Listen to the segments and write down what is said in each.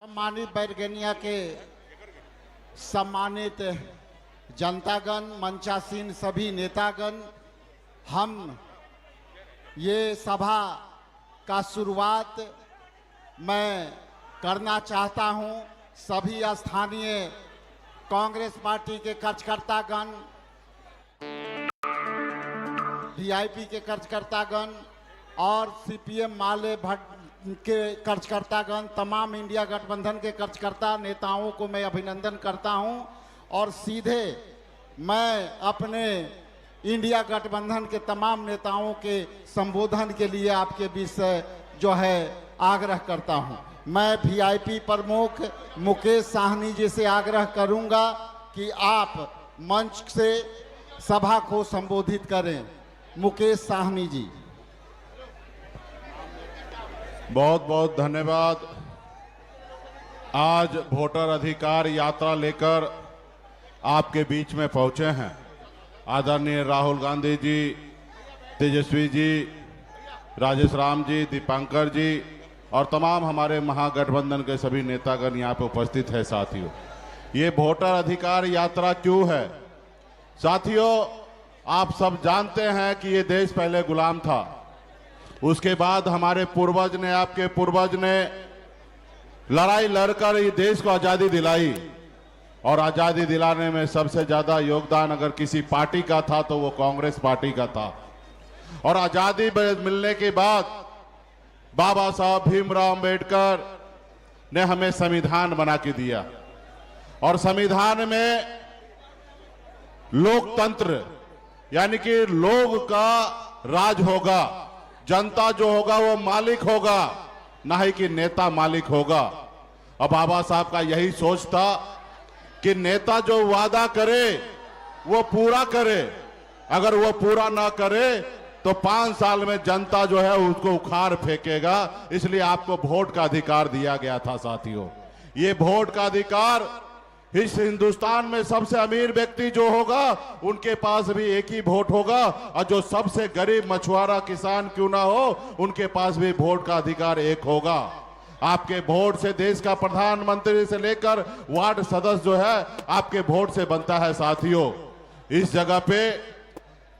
सम्मानित बैरगनिया के सम्मानित जनतागण, मंचासीन सभी नेतागण, हम ये सभा का शुरुआत मैं करना चाहता हूं। सभी स्थानीय कांग्रेस पार्टी के कार्यकर्तागण, वीआईपी के कार्यकर्तागण और सीपीएम माले भट्ट के कार्यकर्तागण, तमाम इंडिया गठबंधन के कार्यकर्ता नेताओं को मैं अभिनंदन करता हूं और सीधे मैं अपने इंडिया गठबंधन के तमाम नेताओं के संबोधन के लिए आपके बीच से जो है आग्रह करता हूं। मैं वीआईपी प्रमुख मुकेश साहनी जी से आग्रह करूंगा कि आप मंच से सभा को संबोधित करें। मुकेश साहनी जी। बहुत बहुत धन्यवाद। आज वोटर अधिकार यात्रा लेकर आपके बीच में पहुंचे हैं आदरणीय राहुल गांधी जी, तेजस्वी जी, राजेश राम जी, दीपांकर जी और तमाम हमारे महागठबंधन के सभी नेतागण यहाँ पे उपस्थित है। साथियों, ये वोटर अधिकार यात्रा क्यों है? साथियों, आप सब जानते हैं कि ये देश पहले गुलाम था, उसके बाद हमारे पूर्वज ने, आपके पूर्वज ने लड़ाई लड़कर ये देश को आजादी दिलाई और आजादी दिलाने में सबसे ज्यादा योगदान अगर किसी पार्टी का था तो वो कांग्रेस पार्टी का था। और आजादी मिलने के बाद बाबा साहब भीमराव अंबेडकर ने हमें संविधान बना के दिया और संविधान में लोकतंत्र यानी कि लोग का राज होगा, जनता जो होगा वो मालिक होगा, ना ही कि नेता मालिक होगा। अब बाबा साहब का यही सोच था कि नेता जो वादा करे वो पूरा करे, अगर वो पूरा ना करे तो 5 साल में जनता जो है उसको उखाड़ फेंकेगा। इसलिए आपको वोट का अधिकार दिया गया था। साथियों, ये वोट का अधिकार इस हिंदुस्तान में सबसे अमीर व्यक्ति जो होगा उनके पास भी एक ही वोट होगा और जो सबसे गरीब मछुआरा किसान क्यों ना हो उनके पास भी वोट का अधिकार एक होगा। आपके वोट से देश का प्रधानमंत्री से लेकर वार्ड सदस्य जो है आपके वोट से बनता है। साथियों, इस जगह पे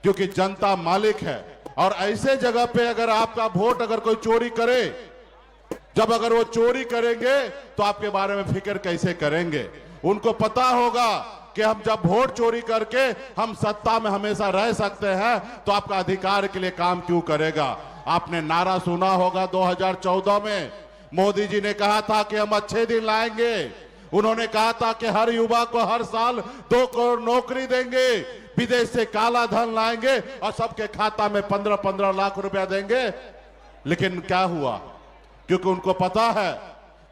क्योंकि जनता मालिक है और ऐसे जगह पे अगर आपका वोट अगर कोई चोरी करे, जब अगर वो चोरी करेंगे तो आपके बारे में फिक्र कैसे करेंगे? उनको पता होगा कि हम जब वोट चोरी करके हम सत्ता में हमेशा रह सकते हैं तो आपका अधिकार के लिए काम क्यों करेगा? आपने नारा सुना होगा 2014 में मोदी जी ने कहा था कि हम अच्छे दिन लाएंगे। उन्होंने कहा था कि हर युवा को हर साल 2 करोड़ नौकरी देंगे, विदेश से काला धन लाएंगे और सबके खाता में 15-15 लाख रुपया देंगे। लेकिन क्या हुआ? क्योंकि उनको पता है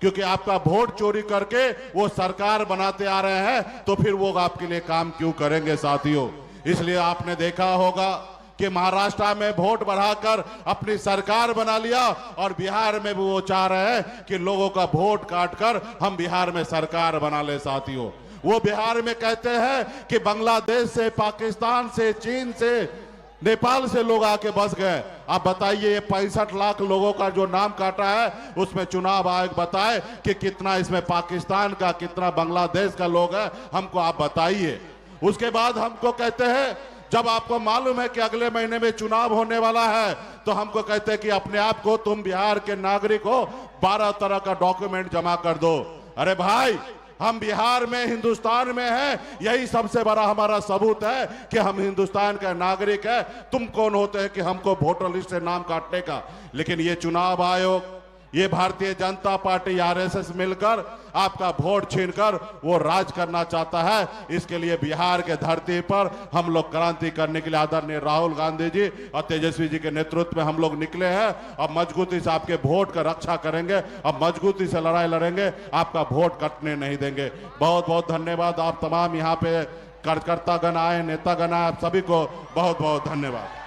क्योंकि आपका वोट चोरी करके वो सरकार बनाते आ रहे हैं तो फिर वो आपके लिए काम क्यों करेंगे? साथियों, इसलिए आपने देखा होगा कि महाराष्ट्र में वोट बढ़ाकर अपनी सरकार बना लिया और बिहार में भी वो चाह रहे हैं कि लोगों का वोट काटकर हम बिहार में सरकार बना ले। साथियों, वो बिहार में कहते हैं कि बांग्लादेश से, पाकिस्तान से, चीन से, नेपाल से लोग आके बस गए। आप बताइए, ये 65 लाख लोगों का जो नाम काटा है उसमें चुनाव आयोग बताए कि कितना इसमें पाकिस्तान का, कितना बांग्लादेश का लोग है, हमको आप बताइए। उसके बाद हमको कहते हैं, जब आपको मालूम है कि अगले महीने में चुनाव होने वाला है तो हमको कहते हैं कि अपने आप को तुम बिहार के नागरिक हो, 12 तरह का डॉक्यूमेंट जमा कर दो। अरे भाई, हम बिहार में, हिंदुस्तान में हैं, यही सबसे बड़ा हमारा सबूत है कि हम हिंदुस्तान का नागरिक है। तुम कौन होते हैं कि हमको वोटर लिस्ट से नाम काटने का? लेकिन ये चुनाव आयोग, ये भारतीय जनता पार्टी, आरएसएस मिलकर आपका वोट छीनकर वो राज करना चाहता है। इसके लिए बिहार के धरती पर हम लोग क्रांति करने के लिए आदरणीय राहुल गांधी जी और तेजस्वी जी के नेतृत्व में हम लोग निकले हैं और मजबूती से आपके वोट का रक्षा करेंगे और मजबूती से लड़ाई लड़ेंगे, आपका वोट कटने नहीं देंगे। बहुत बहुत धन्यवाद। आप तमाम यहाँ पे कार्यकर्तागण आए, नेतागण आए, आप सभी को बहुत बहुत धन्यवाद।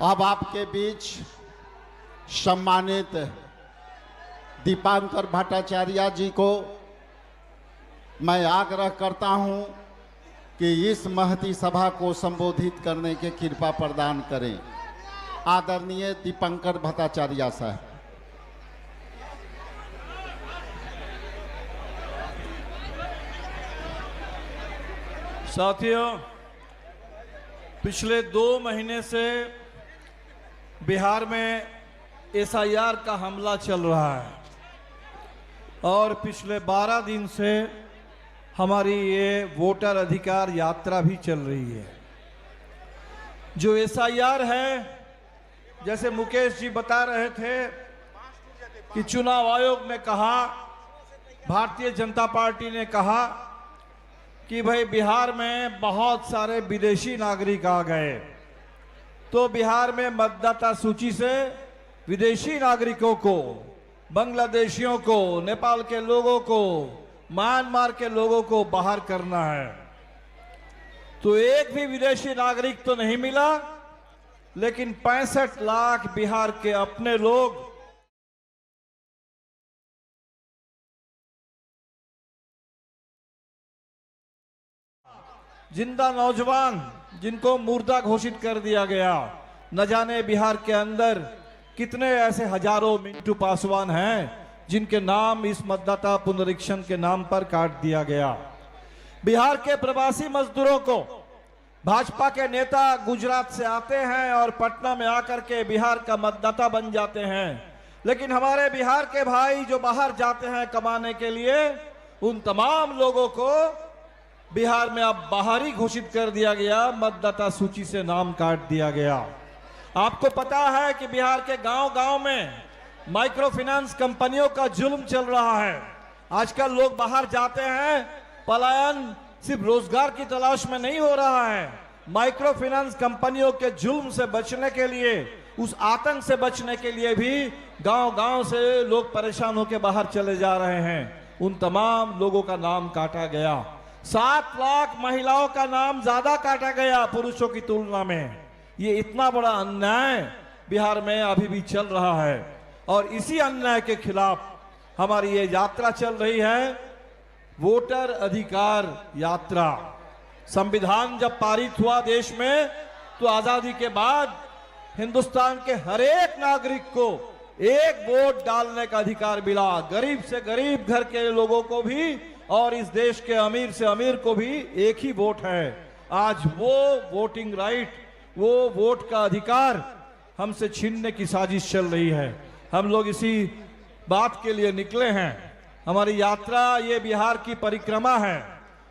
अब आपके बीच सम्मानित दीपांकर भट्टाचार्य जी को मैं आग्रह करता हूं कि इस महती सभा को संबोधित करने के कृपा प्रदान करें। आदरणीय दीपांकर भट्टाचार्य साहब। साथियों, पिछले 2 महीने से बिहार में एसआईआर का हमला चल रहा है और पिछले 12 दिन से हमारी ये वोटर अधिकार यात्रा भी चल रही है। जो एसआईआर है, जैसे मुकेश जी बता रहे थे कि चुनाव आयोग ने कहा, भारतीय जनता पार्टी ने कहा कि भाई बिहार में बहुत सारे विदेशी नागरिक आ गए, तो बिहार में मतदाता सूची से विदेशी नागरिकों को, बांग्लादेशियों को, नेपाल के लोगों को, म्यांमार के लोगों को बाहर करना है। तो एक भी विदेशी नागरिक तो नहीं मिला, लेकिन 65 लाख बिहार के अपने लोग जिंदा नौजवान जिनको मुर्दा घोषित कर दिया गया। न जाने बिहार के अंदर कितने ऐसे हजारों मिंटू पासवान हैं जिनके नाम इस मतदाता पुनरीक्षण के नाम पर काट दिया गया। बिहार के प्रवासी मजदूरों को भाजपा के नेता गुजरात से आते हैं और पटना में आकर के बिहार का मतदाता बन जाते हैं, लेकिन हमारे बिहार के भाई जो बाहर जाते हैं कमाने के लिए, उन तमाम लोगों को बिहार में अब बाहर ही घोषित कर दिया गया, मतदाता सूची से नाम काट दिया गया। आपको पता है कि बिहार के गांव-गांव में माइक्रो फाइनेंस कंपनियों का जुल्म चल रहा है। आजकल लोग बाहर जाते हैं, पलायन सिर्फ रोजगार की तलाश में नहीं हो रहा है, माइक्रो फाइनेंस कंपनियों के जुल्म से बचने के लिए, उस आतंक से बचने के लिए भी गांव-गांव से लोग परेशान होकर बाहर चले जा रहे हैं। उन तमाम लोगों का नाम काटा गया। 7 लाख महिलाओं का नाम ज्यादा काटा गया पुरुषों की तुलना में। ये इतना बड़ा अन्याय बिहार में अभी भी चल रहा है और इसी अन्याय के खिलाफ हमारी ये यात्रा चल रही है, वोटर अधिकार यात्रा। संविधान जब पारित हुआ देश में, तो आजादी के बाद हिंदुस्तान के हर एक नागरिक को एक वोट डालने का अधिकार मिला, गरीब से गरीब घर के लोगों को भी और इस देश के अमीर से अमीर को भी एक ही वोट है। आज वो वोटिंग राइट, वो वोट का अधिकार हमसे छीनने की साजिश चल रही है। हम लोग इसी बात के लिए निकले हैं। हमारी यात्रा ये बिहार की परिक्रमा है।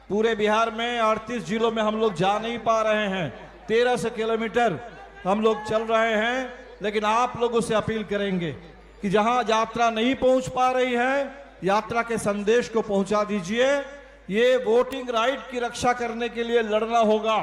पूरे बिहार में 38 जिलों में हम लोग जा नहीं पा रहे हैं, 1300 किलोमीटर हम लोग चल रहे हैं, लेकिन आप लोगों से अपील करेंगे कि जहां यात्रा नहीं पहुंच पा रही है, यात्रा के संदेश को पहुंचा दीजिए। ये वोटिंग राइट की रक्षा करने के लिए लड़ना होगा,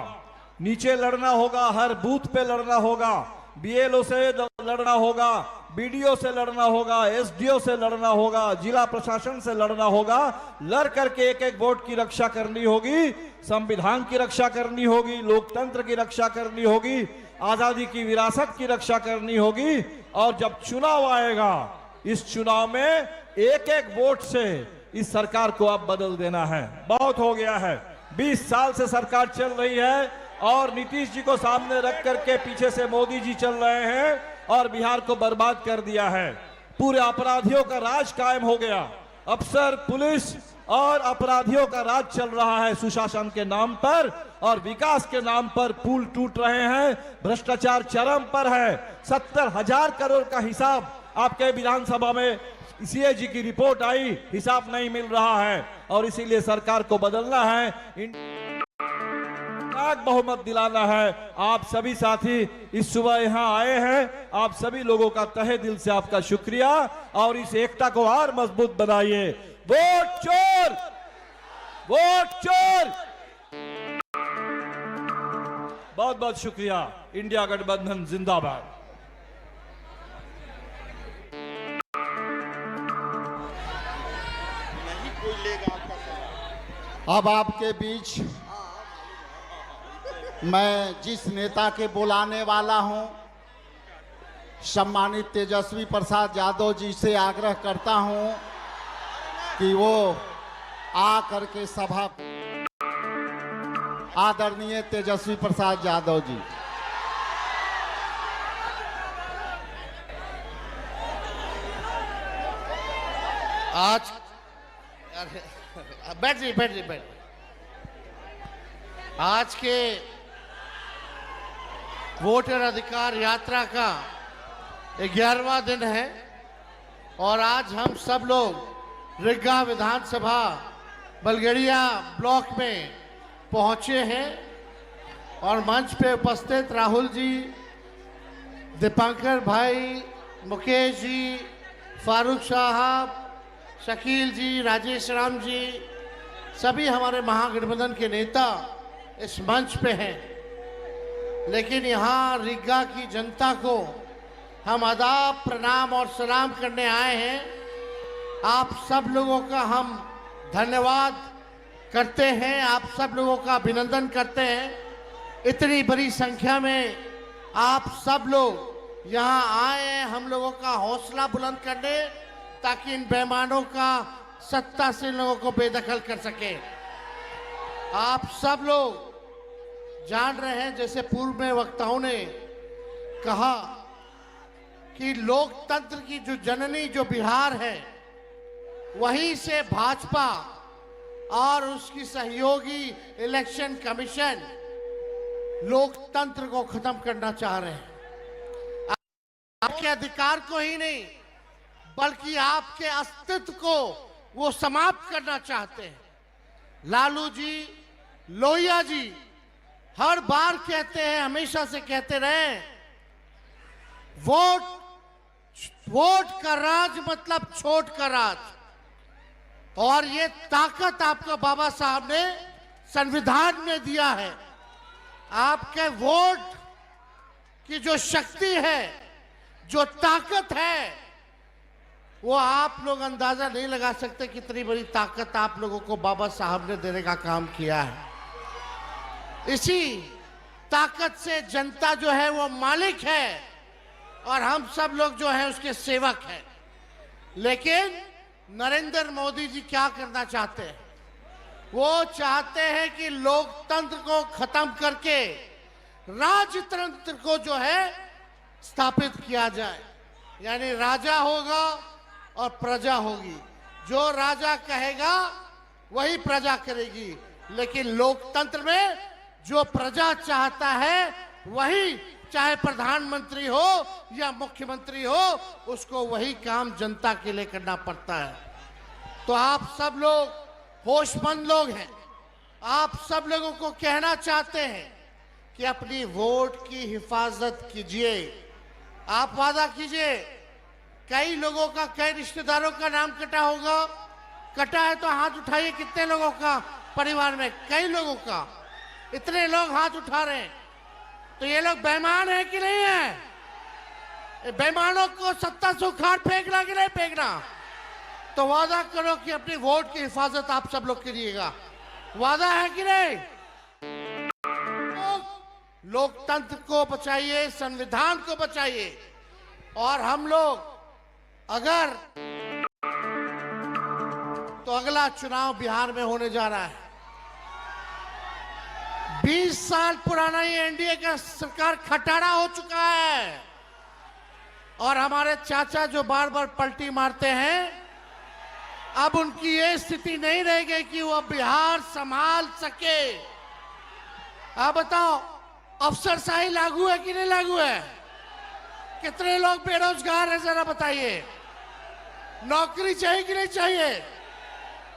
नीचे लड़ना होगा, हर बूथ पे लड़ना होगा, बीएलओ से लड़ना होगा, बीडीओ से लड़ना होगा, एसडीओ से लड़ना होगा, जिला प्रशासन से लड़ना होगा। लड़ करके एक एक वोट की रक्षा करनी होगी, संविधान की रक्षा करनी होगी, लोकतंत्र की रक्षा करनी होगी, आजादी की विरासत की रक्षा करनी होगी। और जब चुनाव आएगा, इस चुनाव में एक एक वोट से इस सरकार को अब बदल देना है। बहुत हो गया है, 20 साल से सरकार चल रही है और नीतीश जी को सामने रख करके पीछे से मोदी जी चल रहे हैं और बिहार को बर्बाद कर दिया है। पूरे अपराधियों का राज कायम हो गया, अफसर, पुलिस और अपराधियों का राज चल रहा है सुशासन के नाम पर, और विकास के नाम पर पुल टूट रहे हैं, भ्रष्टाचार चरम पर है। 70,000 करोड़ का हिसाब आपके विधानसभा में सीएजी की रिपोर्ट आई, हिसाब नहीं मिल रहा है और इसीलिए सरकार को बदलना है, बहुमत दिलाना है। आप सभी साथी इस सुबह यहां आए हैं, आप सभी लोगों का तहे दिल से आपका शुक्रिया और इस एकता को और मजबूत बनाइए। वोट चोर, वोट चोर। बहुत बहुत शुक्रिया। इंडिया गठबंधन जिंदाबाद। अब आपके बीच मैं जिस नेता के बुलाने वाला हूं, सम्मानित तेजस्वी प्रसाद यादव जी से आग्रह करता हूं कि वो आ करके सभा, आदरणीय तेजस्वी प्रसाद यादव जी। आज बैठ जी बैठ जी बैठ। आज के वोटर अधिकार यात्रा का 11वां दिन है और आज हम सब लोग रिग्गा विधानसभा बलगड़िया ब्लॉक में पहुंचे हैं और मंच पे उपस्थित राहुल जी, दीपांकर भाई, मुकेश जी, फारूक साहब, शकील जी, राजेश राम जी, सभी हमारे महागठबंधन के नेता इस मंच पे हैं। लेकिन यहाँ रिग्गा की जनता को हम आदाब, प्रणाम और सलाम करने आए हैं। आप सब लोगों का हम धन्यवाद करते हैं, आप सब लोगों का अभिनंदन करते हैं। इतनी बड़ी संख्या में आप सब लोग यहाँ आए हैं हम लोगों का हौसला बुलंद करने, ताकि इन बेईमानों का सत्ता से लोगों को बेदखल कर सके। आप सब लोग जान रहे हैं, जैसे पूर्व में वक्ताओं ने कहा कि लोकतंत्र की जो जननी जो बिहार है, वहीं से भाजपा और उसकी सहयोगी इलेक्शन कमीशन लोकतंत्र को खत्म करना चाह रहे हैं। आपके अधिकार को ही नहीं, बल्कि आपके अस्तित्व को वो समाप्त करना चाहते हैं। लालू जी, लोहिया जी हर बार कहते हैं, हमेशा से कहते रहे, वोट का राज मतलब छोट का राज। और ये ताकत आपको बाबा साहब ने संविधान में दिया है। आपके वोट की जो शक्ति है, जो ताकत है, वो आप लोग अंदाजा नहीं लगा सकते कितनी बड़ी ताकत आप लोगों को बाबा साहब ने देने का काम किया है। इसी ताकत से जनता जो है वो मालिक है और हम सब लोग जो है उसके सेवक हैं। लेकिन नरेंद्र मोदी जी क्या करना चाहते हैं? वो चाहते हैं कि लोकतंत्र को खत्म करके राजतंत्र को जो है स्थापित किया जाए। यानी राजा होगा और प्रजा होगी, जो राजा कहेगा वही प्रजा करेगी। लेकिन लोकतंत्र में जो प्रजा चाहता है वही, चाहे प्रधानमंत्री हो या मुख्यमंत्री हो, उसको वही काम जनता के लिए करना पड़ता है। तो आप सब लोग होशमंद लोग हैं, आप सब लोगों को कहना चाहते हैं कि अपनी वोट की हिफाजत कीजिए। आप वादा कीजिए। कई लोगों का, कई रिश्तेदारों का नाम कटा होगा, कटा है तो हाथ उठाइए। कितने लोगों का परिवार में? कई लोगों का। इतने लोग हाथ उठा रहे हैं, तो ये लोग बेईमान है कि नहीं है? बेईमानों को सत्ता से उखाड़ फेंकना कि नहीं फेंकना? तो वादा करो कि अपनी वोट की हिफाजत आप सब लोग करिएगा। वादा है कि नहीं? लोकतंत्र को बचाइए, संविधान को बचाइए। और हम लोग अगर, तो अगला चुनाव बिहार में होने जा रहा है। 20 साल पुराना ये एनडीए का सरकार खटारा हो चुका है और हमारे चाचा जो बार बार पलटी मारते हैं, अब उनकी ये स्थिति नहीं रहेगी कि वो बिहार संभाल सके। आप बताओ, अफसरशाही लागू है कि नहीं लागू है? कितने लोग बेरोजगार हैं, जरा बताइए। नौकरी चाहिए कि नहीं चाहिए?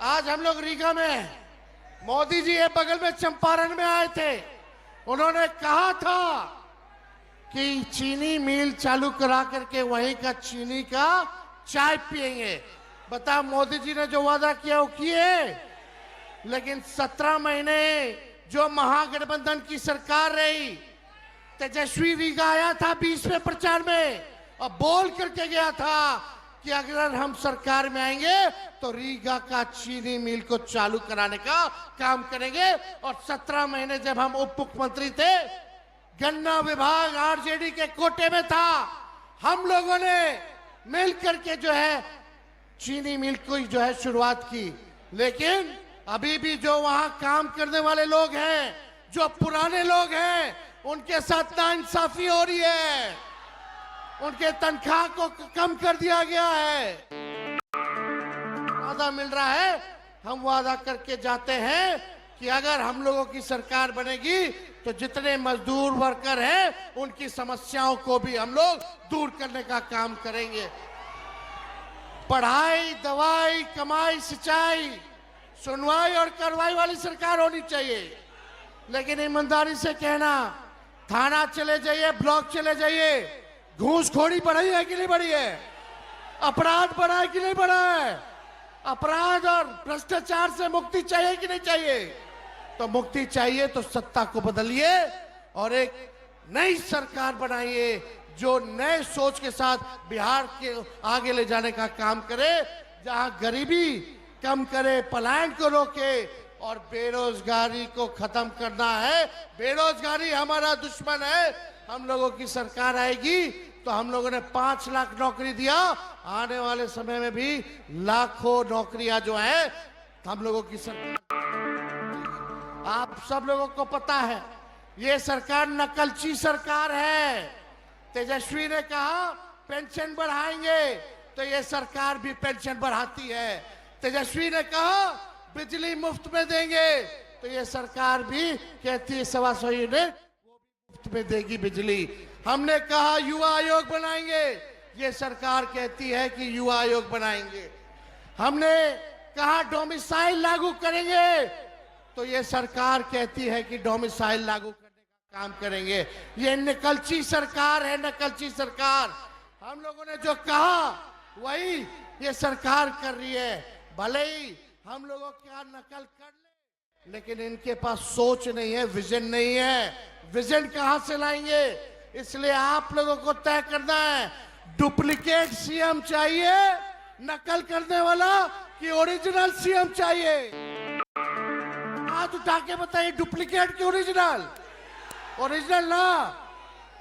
आज हम लोग रीगा में, मोदी जी ये बगल में चंपारण में आए थे, उन्होंने कहा था कि चीनी मिल चालू करा करके वहीं का चीनी का चाय पिएंगे। बता, मोदी जी ने जो वादा किया वो किए। लेकिन 17 महीने जो महागठबंधन की सरकार रही, तेजस्वी रीगा आया था 20 में प्रचार में और बोल करके गया था कि अगर हम सरकार में आएंगे तो रीगा का चीनी मिल को चालू कराने का काम करेंगे। और 17 महीने जब हम उप मुख्यमंत्री थे, गन्ना विभाग आरजेडी के कोटे में था, हम लोगों ने मिल करके जो है चीनी मिल को जो है शुरुआत की। लेकिन अभी भी जो वहां काम करने वाले लोग हैं, जो पुराने लोग हैं, उनके साथ नाइंसाफी हो रही है। उनके तनख्वाह को कम कर दिया गया है। वादा मिल रहा है, हम वादा करके जाते हैं कि अगर हम लोगों की सरकार बनेगी तो जितने मजदूर वर्कर हैं उनकी समस्याओं को भी हम लोग दूर करने का काम करेंगे। पढ़ाई, दवाई, कमाई, सिंचाई, सुनवाई और कार्रवाई वाली सरकार होनी चाहिए। लेकिन ईमानदारी से कहना, थाना चले जाइए, ब्लॉक चले जाइए, घूसखोरी बढ़ी है कि नहीं बढ़ी है? अपराध बढ़ा है कि नहीं बढ़ा है? अपराध और भ्रष्टाचार से मुक्ति चाहिए कि नहीं चाहिए? तो मुक्ति चाहिए तो सत्ता को बदलिए और एक नई सरकार बनाइए जो नए सोच के साथ बिहार के आगे ले जाने का काम करे, जहां गरीबी कम करे, पलायन को रोके और बेरोजगारी को खत्म करना है। बेरोजगारी हमारा दुश्मन है। हम लोगों की सरकार आएगी तो हम लोगों ने 5 लाख नौकरी दिया, आने वाले समय में भी लाखों नौकरियां जो है हम लोगों की सरकार। आप सब लोगों को पता है ये सरकार नकलची सरकार है। तेजस्वी ने कहा पेंशन बढ़ाएंगे तो ये सरकार भी पेंशन बढ़ाती है। तेजस्वी ने कहा बिजली मुफ्त में देंगे तो ये सरकार भी कहती है 125 यूनिट मुफ्त में देगी बिजली। हमने कहा युवा आयोग बनाएंगे, ये सरकार कहती है कि युवा आयोग बनाएंगे। हमने कहा डोमिसाइल लागू करेंगे तो ये सरकार कहती है कि डोमिसाइल लागू करने का काम करेंगे। ये नकलची सरकार है, नकलची सरकार। हम लोगों ने जो कहा वही ये सरकार कर रही है। भले ही हम लोगों क्या नकल कर ले, लेकिन इनके पास सोच नहीं है, विजन नहीं है। विजन कहां से लाएंगे? इसलिए आप लोगों को तय करना है, डुप्लीकेट सीएम चाहिए, नकल करने वाला, कि ओरिजिनल सीएम चाहिए? हाथ उठा के बताइए, डुप्लीकेट की ओरिजिनल? ओरिजिनल ना।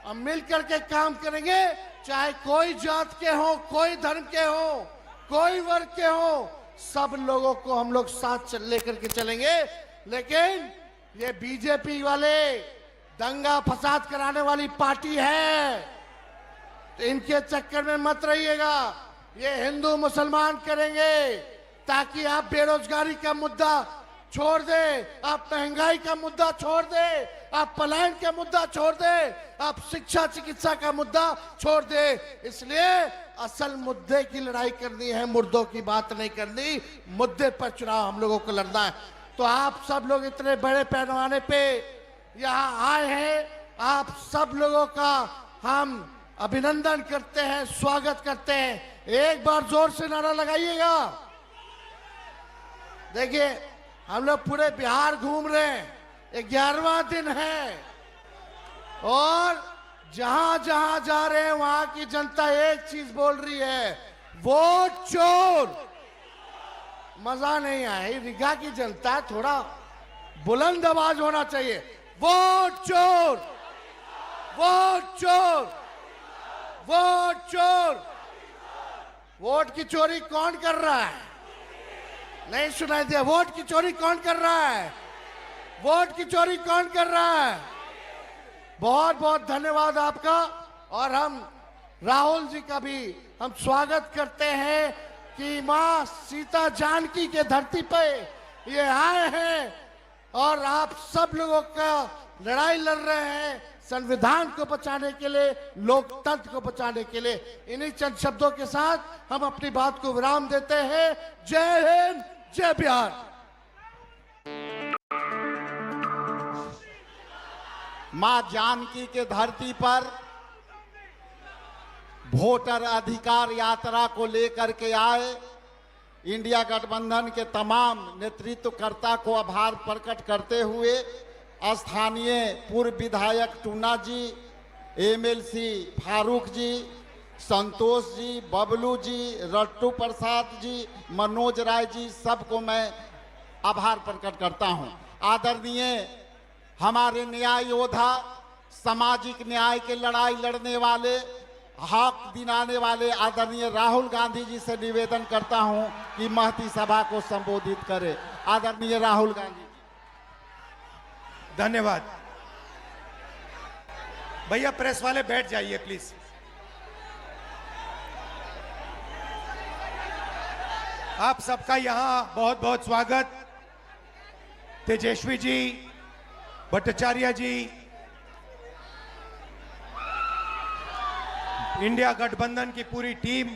हम मिल करके काम करेंगे, चाहे कोई जात के हो, कोई धर्म के हो, कोई वर्ग के हो, सब लोगों को हम लोग साथ लेकर के चलेंगे। लेकिन ये बीजेपी वाले दंगा फसाद कराने वाली पार्टी है, तो इनके चक्कर में मत रहिएगा। ये हिंदू मुसलमान करेंगे ताकि आप बेरोजगारी का मुद्दा छोड़ दे, आप महंगाई का मुद्दा छोड़ दे, आप पलायन का मुद्दा छोड़ दे, आप शिक्षा चिकित्सा का मुद्दा छोड़ दे। इसलिए असल मुद्दे की लड़ाई करनी है, मुर्दों की बात नहीं करनी। मुद्दे पर चुनाव हम लोगों को लड़ना है। तो आप सब लोग इतने बड़े पैमाने पे यहाँ आए हैं, आप सब लोगों का हम अभिनंदन करते हैं, स्वागत करते हैं। एक बार जोर से नारा लगाइएगा। देखिए हम लोग पूरे बिहार घूम रहे हैं, 11वां दिन है और जहां जहां जा रहे हैं वहां की जनता एक चीज बोल रही है, वोट चोर। मजा नहीं आया, रीगा की जनता, थोड़ा बुलंद आवाज होना चाहिए। वोट चोर, वोट चोर, वोट चोर। वोट की चोरी कौन कर रहा है? नहीं सुनाई दिया? वोट की चोरी कौन कर रहा है? वोट की चोरी कौन कर रहा है? बहुत बहुत धन्यवाद आपका। और हम राहुल जी का भी हम स्वागत करते हैं कि मां सीता जानकी के धरती पे ये आए हैं और आप सब लोगों का लड़ाई लड़ रहे हैं संविधान को बचाने के लिए, लोकतंत्र को बचाने के लिए। इन्हीं चंद शब्दों के साथ हम अपनी बात को विराम देते हैं। जय हिंद, जय बिहार। मां जानकी के धरती पर वोटर अधिकार यात्रा को लेकर के आए इंडिया गठबंधन के तमाम नेतृत्वकर्ता को आभार प्रकट करते हुए स्थानीय पूर्व विधायक टूना जी, एमएलसी फारूक जी, संतोष जी, बबलू जी, रट्टू प्रसाद जी, मनोज राय जी, सबको मैं आभार प्रकट करता हूं। आदरणीय हमारे न्याय योद्धा, सामाजिक न्याय के लड़ाई लड़ने वाले, हक दिलाने वाले आदरणीय राहुल गांधी जी से निवेदन करता हूं कि महती सभा को संबोधित करें। आदरणीय राहुल गांधी। धन्यवाद भैया। प्रेस वाले बैठ जाइए प्लीज। आप सबका यहां बहुत बहुत स्वागत। तेजस्वी जी, भट्टाचार्य जी, इंडिया गठबंधन की पूरी टीम,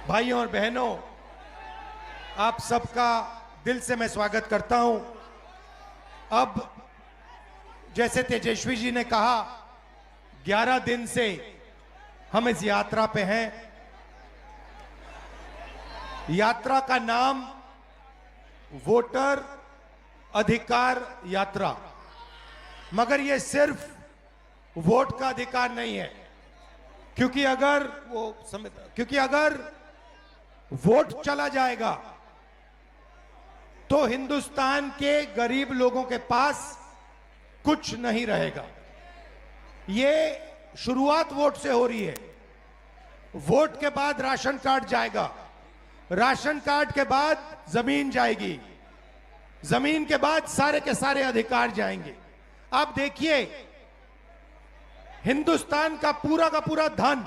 भाइयों और बहनों, आप सबका दिल से मैं स्वागत करता हूं। अब जैसे तेजस्वी जी ने कहा, 11 दिन से हम इस यात्रा पे हैं। यात्रा का नाम वोटर अधिकार यात्रा, मगर यह सिर्फ वोट का अधिकार नहीं है, क्योंकि अगर वोट चला जाएगा तो हिंदुस्तान के गरीब लोगों के पास कुछ नहीं रहेगा। ये शुरुआत वोट से हो रही है। वोट के बाद राशन कार्ड जाएगा, राशन कार्ड के बाद जमीन जाएगी, जमीन के बाद सारे के सारे अधिकार जाएंगे। आप देखिए, हिंदुस्तान का पूरा धन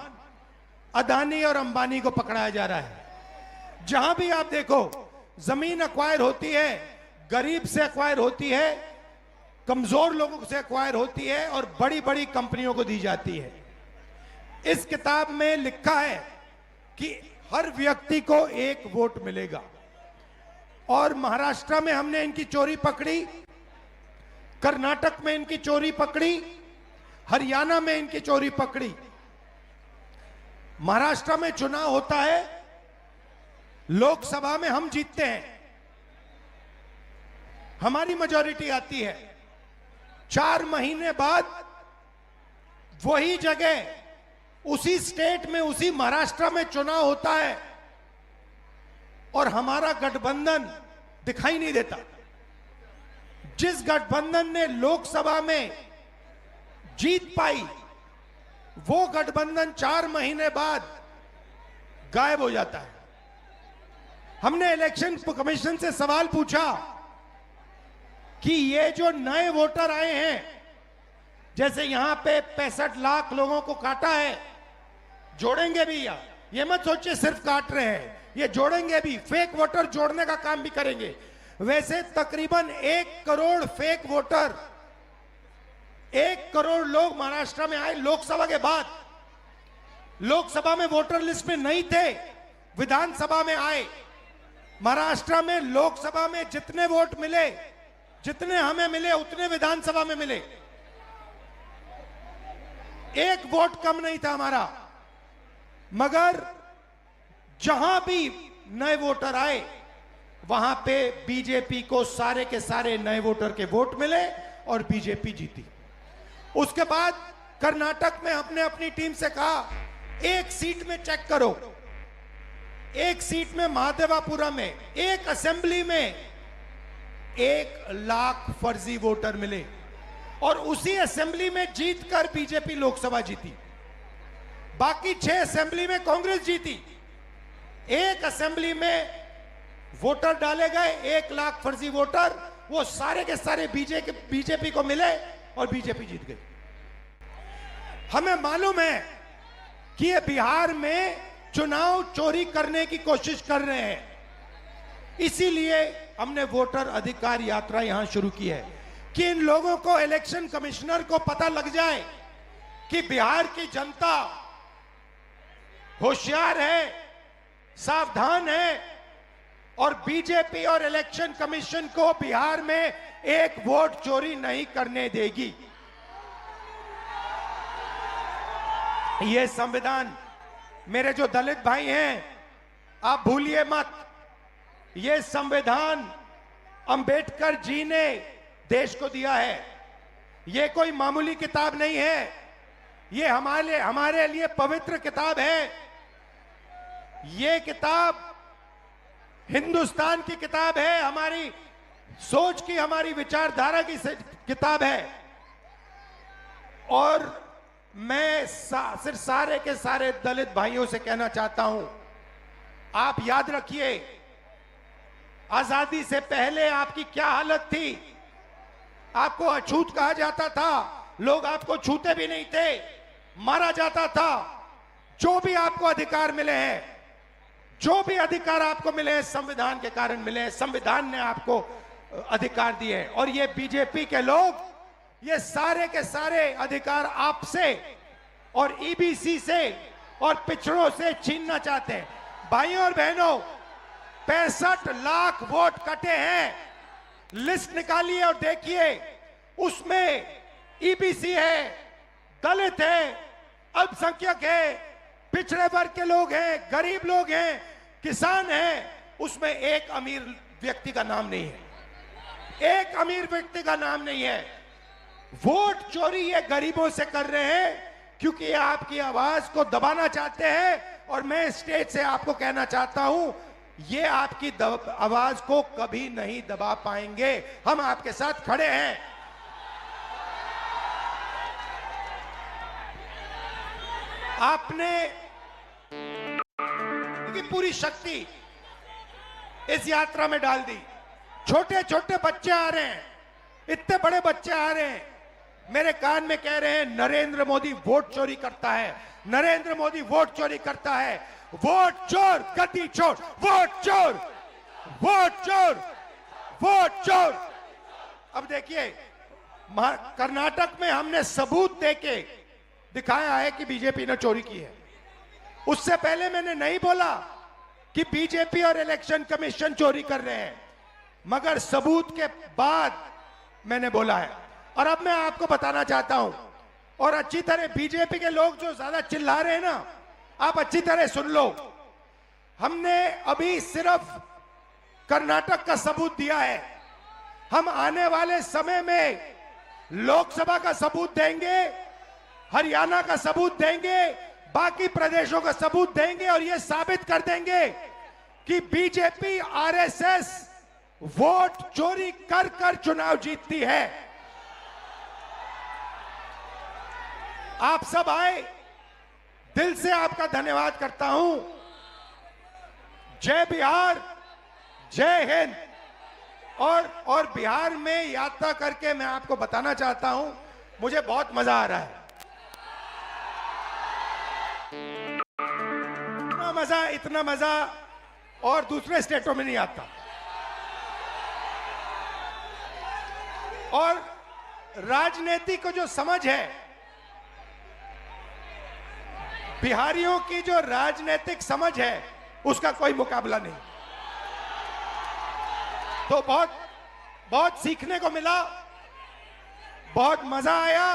अदानी और अंबानी को पकड़ाया जा रहा है। जहां भी आप देखो, जमीन एक्वायर होती है, गरीब से एक्वायर होती है, कमजोर लोगों से एक्वायर होती है और बड़ी बड़ी कंपनियों को दी जाती है। इस किताब में लिखा है कि हर व्यक्ति को एक वोट मिलेगा। और महाराष्ट्र में हमने इनकी चोरी पकड़ी, कर्नाटक में इनकी चोरी पकड़ी, हरियाणा में इनकी चोरी पकड़ी। महाराष्ट्र में चुनाव होता है, लोकसभा में हम जीतते हैं, हमारी मेजॉरिटी आती है। 4 महीने बाद वही जगह, उसी स्टेट में, उसी महाराष्ट्र में चुनाव होता है और हमारा गठबंधन दिखाई नहीं देता। जिस गठबंधन ने लोकसभा में जीत पाई, वो गठबंधन 4 महीने बाद गायब हो जाता है। हमने इलेक्शन कमीशन से सवाल पूछा कि ये जो नए वोटर आए हैं, जैसे यहां पे 65 लाख लोगों को काटा है, जोड़ेंगे भी या ये मत सोचिए सिर्फ काट रहे हैं, ये जोड़ेंगे भी, फेक वोटर जोड़ने का काम भी करेंगे। वैसे तकरीबन 1 करोड़ फेक वोटर, 1 करोड़ लोग महाराष्ट्र में आए लोकसभा के बाद। लोकसभा में वोटर लिस्ट में नहीं थे, विधानसभा में आए। महाराष्ट्र में लोकसभा में जितने वोट मिले, जितने हमें मिले, उतने विधानसभा में मिले। 1 वोट कम नहीं था हमारा। मगर जहां भी नए वोटर आए, वहां पे बीजेपी को सारे के सारे नए वोटर के वोट मिले और बीजेपी जीती। उसके बाद कर्नाटक में हमने अपनी टीम से कहा, 1 सीट में चेक करो, 1 सीट में महादेवापुरम में, 1 असेंबली में 1 लाख फर्जी वोटर मिले और उसी असेंबली में जीतकर बीजेपी लोकसभा जीती। बाकी 6 असेंबली में कांग्रेस जीती। 1 असेंबली में वोटर डाले गए, 1 लाख फर्जी वोटर, वो सारे के सारे बीजेपी को मिले और बीजेपी जीत गई। हमें मालूम है कि ये बिहार में चुनाव चोरी करने की कोशिश कर रहे हैं, इसीलिए हमने वोटर अधिकार यात्रा यहां शुरू की है कि इन लोगों को, इलेक्शन कमिश्नर को पता लग जाए कि बिहार की जनता होशियार है, सावधान है और बीजेपी और इलेक्शन कमीशन को बिहार में 1 वोट चोरी नहीं करने देगी। ये संविधान, मेरे जो दलित भाई हैं, आप भूलिए मत, ये संविधान अंबेडकर जी ने देश को दिया है। ये कोई मामूली किताब नहीं है, ये हमारे लिए पवित्र किताब है। ये किताब हिंदुस्तान की किताब है, हमारी सोच की, हमारी विचारधारा की किताब है। और मैं सिर्फ सारे के सारे दलित भाइयों से कहना चाहता हूं, आप याद रखिए, आजादी से पहले आपकी क्या हालत थी। आपको अछूत कहा जाता था, लोग आपको छूते भी नहीं थे, मारा जाता था। जो भी आपको अधिकार मिले हैं, जो भी अधिकार आपको मिले हैं संविधान के कारण मिले हैं, संविधान ने आपको अधिकार दिए हैं। और ये बीजेपी के लोग ये सारे के सारे अधिकार आपसे और ईबीसी से और पिछड़ों से छीनना चाहते हैं। भाइयों और बहनों, 65 लाख वोट कटे हैं। लिस्ट निकालिए और देखिए, उसमें ईबीसी है, दलित है, अल्पसंख्यक है, पिछड़े वर्ग के लोग हैं, गरीब लोग हैं, किसान हैं। उसमें एक अमीर व्यक्ति का नाम नहीं है, एक अमीर व्यक्ति का नाम नहीं है। वोट चोरी ये गरीबों से कर रहे हैं क्योंकि ये आपकी आवाज को दबाना चाहते हैं। और मैं स्टेज से आपको कहना चाहता हूं, ये आपकी आवाज को कभी नहीं दबा पाएंगे। हम आपके साथ खड़े हैं। आपने की पूरी शक्ति इस यात्रा में डाल दी। छोटे छोटे बच्चे आ रहे हैं, इतने बड़े बच्चे आ रहे हैं, मेरे कान में कह रहे हैं नरेंद्र मोदी वोट चोरी करता है, नरेंद्र मोदी वोट चोरी करता है। वोट चोर गद्दी चोर, वोट चोर, वोट चोर, वोट चोर। अब देखिए, कर्नाटक में हमने सबूत देके दिखाया है कि बीजेपी ने चोरी की है। उससे पहले मैंने नहीं बोला कि बीजेपी और इलेक्शन कमीशन चोरी कर रहे हैं, मगर सबूत के बाद मैंने बोला है। और अब मैं आपको बताना चाहता हूं, और अच्छी तरह बीजेपी के लोग जो ज्यादा चिल्ला रहे हैं ना, आप अच्छी तरह सुन लो। हमने अभी सिर्फ कर्नाटक का सबूत दिया है, हम आने वाले समय में लोकसभा का सबूत देंगे, हरियाणा का सबूत देंगे, बाकी प्रदेशों का सबूत देंगे और यह साबित कर देंगे कि बीजेपी आरएसएस वोट चोरी कर कर चुनाव जीतती है। आप सब आए, दिल से आपका धन्यवाद करता हूं। जय बिहार, जय हिंद। और बिहार में यात्रा करके मैं आपको बताना चाहता हूं, मुझे बहुत मजा आ रहा है। इतना मजा और दूसरे स्टेटों में नहीं आता। और राजनीति को जो समझ है, बिहारियों की जो राजनीतिक समझ है, उसका कोई मुकाबला नहीं। तो बहुत सीखने को मिला, बहुत मजा आया।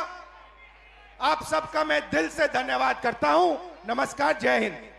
आप सबका मैं दिल से धन्यवाद करता हूं। नमस्कार, जय हिंद।